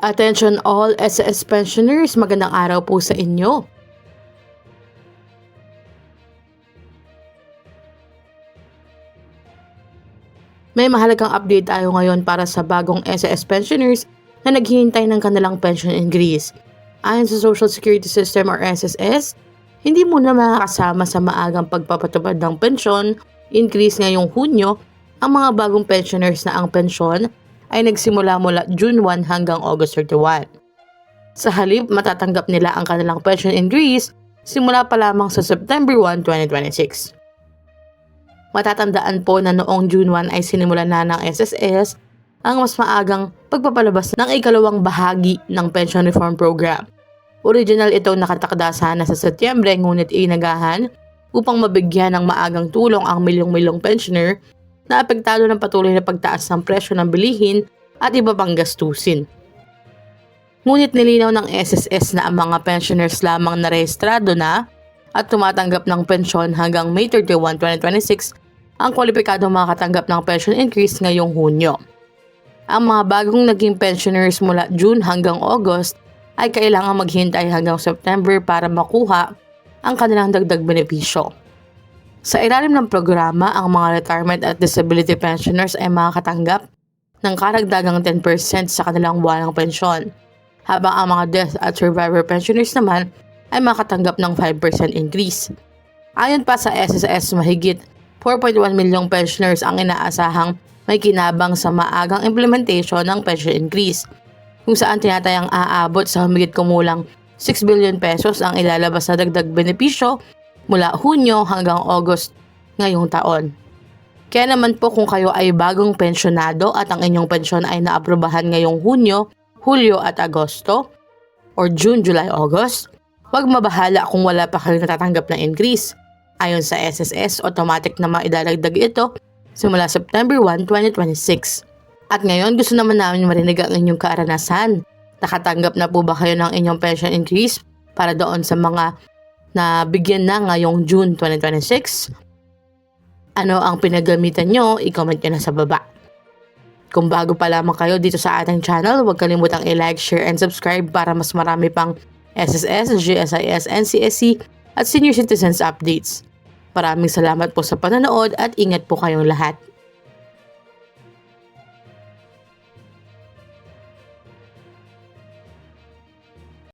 Attention all SSS pensioners, magandang araw po sa inyo. May mahalagang update tayo ngayon para sa bagong SSS pensioners na naghihintay ng kanilang pension increase. Ayon sa Social Security System or SSS, hindi muna makakasama sa maagang pagpapatupad ng pension increase ngayong Hunyo ang mga bagong pensioners na ang pensyon ay nagsimula mula June 1 hanggang August 31. Sa halip, matatanggap nila ang kanilang pension increase simula pa lamang sa September 1, 2026. Matatandaan po na noong June 1 ay sinimulan na ng SSS ang mas maagang pagpapalabas ng ikalawang bahagi ng Pension Reform Program. Original ito nakatakda sana sa Setyembre ngunit inagahan upang mabigyan ng maagang tulong ang milyong-milyong pensioner na apektado ng patuloy na pagtaas ng presyo ng bilihin at iba pang gastusin. Ngunit nilinaw ng SSS na ang mga pensioners lamang na rehistrado na at tumatanggap ng pensyon hanggang May 31, 2026 ang kwalipikadong makakatanggap ng pension increase ngayong Hunyo. Ang mga bagong naging pensioners mula June hanggang August ay kailangang maghintay hanggang September para makuha ang kanilang dagdag benepisyo. Sa ilalim ng programa, ang mga retirement at disability pensioners ay makakatanggap ng karagdagang 10% sa kanilang buwanang pensyon, habang ang mga death at survivor pensioners naman ay makatanggap ng 5% increase. Ayon pa sa SSS, mahigit 4.1 milyong pensioners ang inaasahang may kinabang sa maagang implementation ng pension increase, kung saan tinatayang aabot sa humigit kumulang 6 billion pesos ang ilalabas na dagdag benepisyo mula Hunyo hanggang August ngayong taon. Kaya naman po kung kayo ay bagong pensyonado at ang inyong pensyon ay naaprubahan ngayong Hunyo, Hulyo at Agosto or June, July, August, huwag mabahala kung wala pa kayong natatanggap na increase. Ayon sa SSS, automatic na maidadagdag ito simula September 1, 2026. At ngayon gusto naman namin marinig ang inyong karanasan. Nakatanggap na po ba kayo ng inyong pension increase para doon sa mga na bigyan na ngayong June 2026? Ano ang pinagamitan nyo? I-comment nyo na sa baba. Kung bago pa lamang kayo dito sa ating channel, huwag kalimutang i-like, share, and subscribe para mas marami pang SSS, GSIS, NCSC at Senior Citizens updates. Maraming salamat po sa panonood at ingat po kayong lahat.